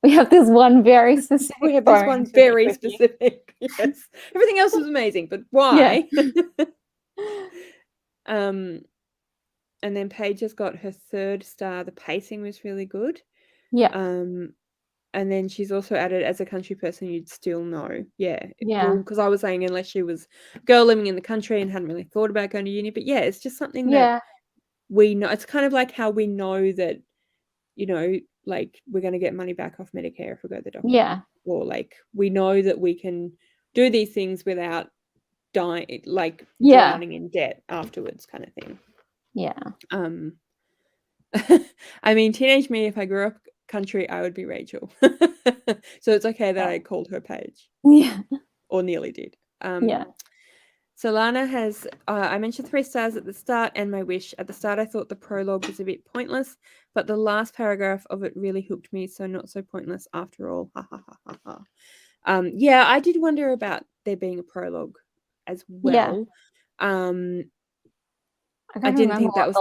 S2: We have this one very specific.
S1: Yes. Everything else was amazing, but why? And then Paige has got her 3rd star. The pacing was really good.
S2: Yeah.
S1: And then she's also added, as a country person, you'd still know. Yeah.
S2: Because
S1: I was saying unless she was a girl living in the country and hadn't really thought about going to uni. But it's just something that we know. It's kind of like how we know that, like we're going to get money back off Medicare if we go to the doctor.
S2: Yeah.
S1: Or like we know that we can do these things without dying, like drowning in debt afterwards, kind of thing.
S2: Yeah.
S1: I mean, teenage me, if I grew up country, I would be Rachel. So it's okay that I called her Paige.
S2: Yeah.
S1: Or nearly did.
S2: Yeah.
S1: So Lana has, I mentioned 3 stars at the start and my wish. At the start, I thought the prologue was a bit pointless, but the last paragraph of it really hooked me, so not so pointless after all. Ha ha ha ha ha. Yeah, I did wonder about there being a prologue as well.
S2: Yeah.
S1: I didn't think that was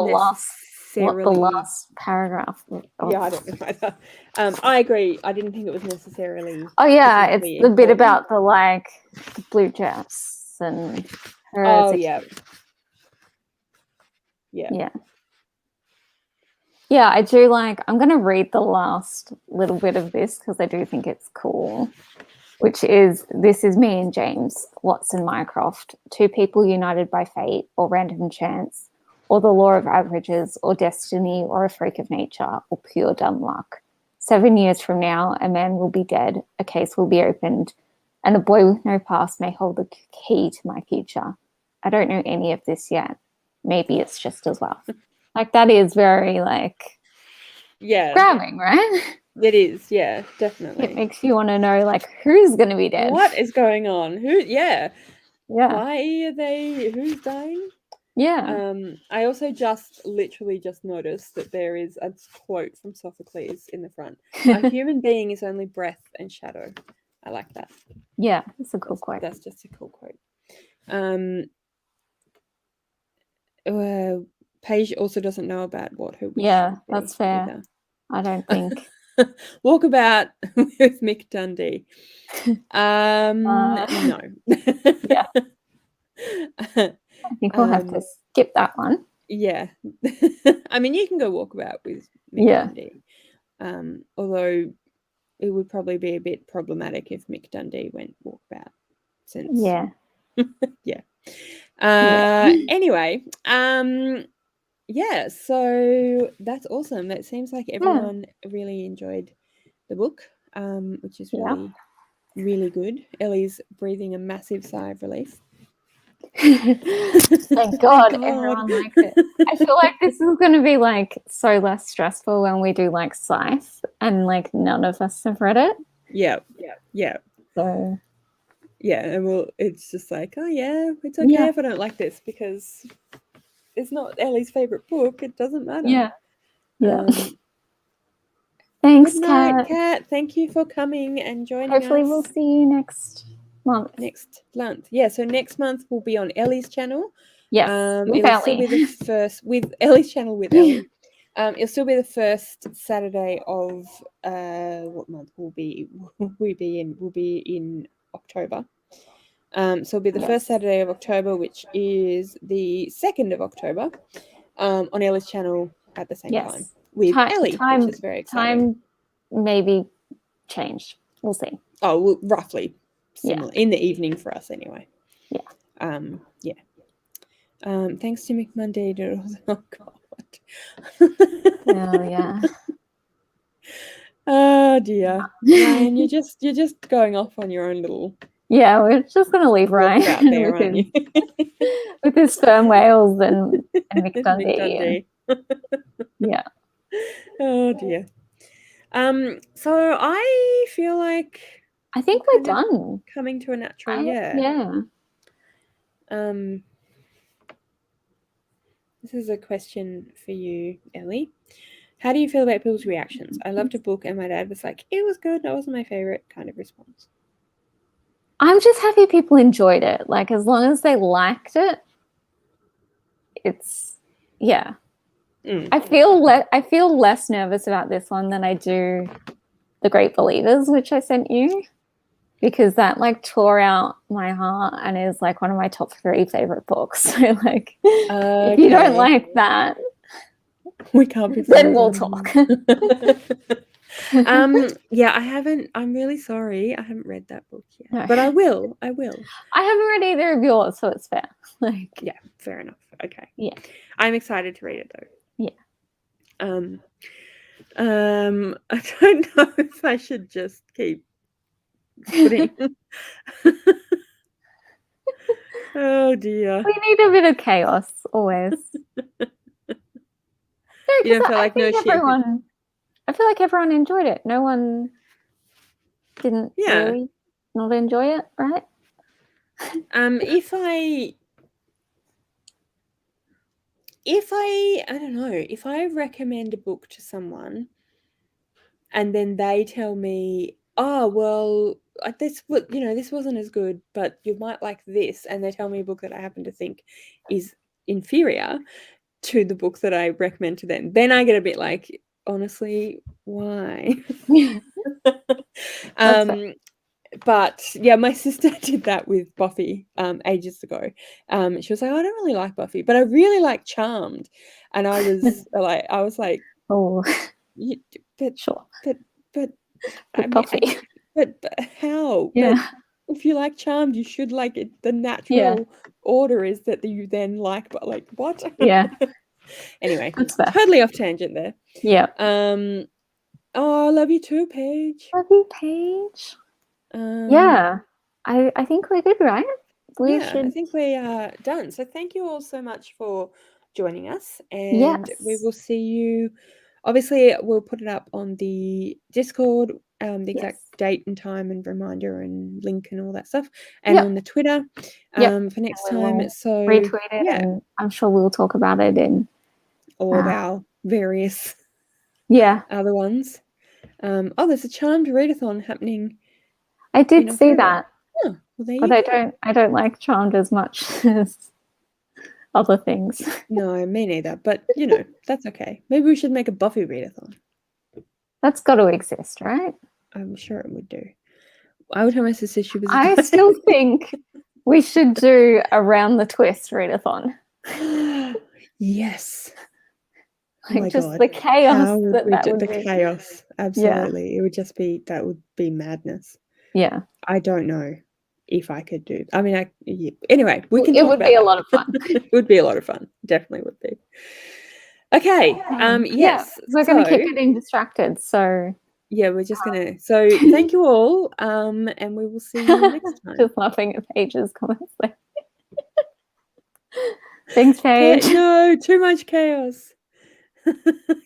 S1: necessarily.
S2: What the last paragraph?
S1: Yeah, I don't know either. I agree. I didn't think it was necessarily.
S2: Oh yeah, it's
S1: specifically
S2: the bit
S1: important.
S2: about the blue dress and her.
S1: Oh yeah.
S2: Yeah. Yeah, I do like. I'm going to read the last little bit of this because I do think it's cool. Which is, this is me and James Watson Mycroft, two people united by fate or random chance, or the law of averages, or destiny, or a freak of nature, or pure dumb luck. 7 years from now, a man will be dead, a case will be opened, and a boy with no past may hold the key to my future. I don't know any of this yet. Maybe it's just as well. Like, that is very, like, grabbing, right?
S1: It is, yeah, definitely.
S2: It makes you want to know, like, who's going to be dead?
S1: What is going on? Who? Yeah.
S2: Why
S1: are they? Who's dying?
S2: Yeah.
S1: I also literally just noticed that there is a quote from Sophocles in the front. A human being is only breath and shadow. I like that.
S2: Yeah, it's a cool quote.
S1: That's just a cool quote. Paige also doesn't know about what her wish would be.
S2: That's fair. Either. I don't think.
S1: Walkabout with Mick Dundee. No.
S2: Yeah. I think we'll have to skip that one.
S1: Yeah. I mean, you can go walkabout with Mick Dundee. Although it would probably be a bit problematic if Mick Dundee went walkabout. Since Anyway, so that's awesome. It seems like everyone really enjoyed the book, which is really, really good. Ellie's breathing a massive sigh of relief.
S2: Thank God everyone liked it. I feel like this is going to be like so less stressful when we do like Scythe and like none of us have read it.
S1: Yeah.
S2: So
S1: and it's just like, oh yeah, it's okay if I don't like this because it's not Ellie's favorite book. It doesn't matter.
S2: Thanks,
S1: good night, Kat. Thank you for coming and joining us.
S2: Hopefully we'll see you next month.
S1: Yeah, so next month we'll be on Ellie's channel.
S2: Yes,
S1: with Ellie. Still be the first with Ellie's channel with Ellie. It'll still be the first Saturday of what month will be? We'll be in October. So it'll be the first Saturday of October, which is the 2nd of October, on Ellie's channel at the same time with Ellie, which is very exciting.
S2: Time maybe changed. We'll see.
S1: Oh, well, roughly similar in the evening for us anyway. Thanks to Mick Monday. Oh God.
S2: Oh yeah.
S1: Oh dear, Ryan, you're just going off on your own little.
S2: Yeah, we're just gonna leave Ryan
S1: out there, aren't you?
S2: with his sperm whales and Mick Dundee. Yeah.
S1: Oh dear. So I feel like
S2: I think we're done.
S1: Coming to a natural, This is a question for you, Ellie. How do you feel about people's reactions? I loved a book and my dad was like, it was good, that wasn't my favorite kind of response.
S2: I'm just happy people enjoyed it. Like, as long as they liked it, it's I feel less nervous about this one than I do The Great Believers, which I sent you, because that like tore out my heart and is like one of my top 3 favorite books. So like, if you don't like that,
S1: we can't be friends.
S2: Then we'll talk.
S1: I'm really sorry. I haven't read that book yet. No. But I will.
S2: I haven't read either of yours, so it's fair. Like,
S1: yeah, fair enough. Okay.
S2: Yeah.
S1: I'm excited to read it though.
S2: Yeah.
S1: I don't know if I should just keep putting. Oh dear.
S2: We need a bit of chaos always.
S1: You don't feel like
S2: I feel like everyone enjoyed it. No one didn't really not enjoy it, right?
S1: I don't know, if I recommend a book to someone and then they tell me, oh well, this wasn't as good, but you might like this, and they tell me a book that I happen to think is inferior, to the books that I recommend to them. Then I get a bit like, honestly, why? But yeah, my sister did that with Buffy ages ago. She was like, I don't really like Buffy, but I really like Charmed. And I was like,
S2: Oh,
S1: but
S2: sure.
S1: But
S2: But Buffy.
S1: but how?
S2: Yeah.
S1: But if you like Charmed, you should like it. The natural order is that you then like, but like what?
S2: Yeah.
S1: Anyway,
S2: That's fair.
S1: totally off tangent there.
S2: Yeah.
S1: Oh, I love you too, Paige.
S2: Love you, Paige. Yeah. I think we're good, right?
S1: I think we are done. So thank you all so much for joining us, and we will see you. Obviously, we'll put it up on the Discord, the exact date and time and reminder and link and all that stuff, and on the Twitter for next time. So
S2: retweet it, and I'm sure we'll talk about it in
S1: all of our various other ones. Oh, there's a Charmed readathon happening.
S2: I did see that.
S1: Oh, well, there
S2: but
S1: you go.
S2: I don't like Charmed as much as other things.
S1: No, me neither. But you know, that's okay. Maybe we should make a Buffy readathon.
S2: That's got to exist, right?
S1: I'm sure it would do. I would tell my sister she was.
S2: I still think we should do Around the Twist readathon.
S1: Yes.
S2: Like,
S1: oh my
S2: just
S1: God.
S2: the chaos
S1: chaos. Absolutely. It would just be, that would be madness.
S2: Yeah.
S1: I don't know if I could do. I mean, anyway, we can.
S2: It would be a lot of fun.
S1: It would be a lot of fun. Definitely would be. Okay. Yes.
S2: We're going to keep getting distracted. So
S1: yeah, we're just gonna. So thank you all. And we will see you next time.
S2: Just laughing at Paige's comments there. Thanks, Paige.
S1: No, too much chaos.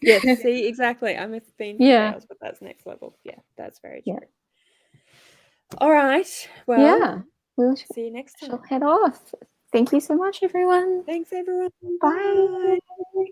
S1: Yes, see, exactly. I'm a fiend for chaos, but that's next level. Yeah, that's very true. All right. Well,
S2: we'll
S1: see you next time.
S2: She'll head off. Thank you so much, everyone.
S1: Thanks, everyone.
S2: Bye.
S1: Bye.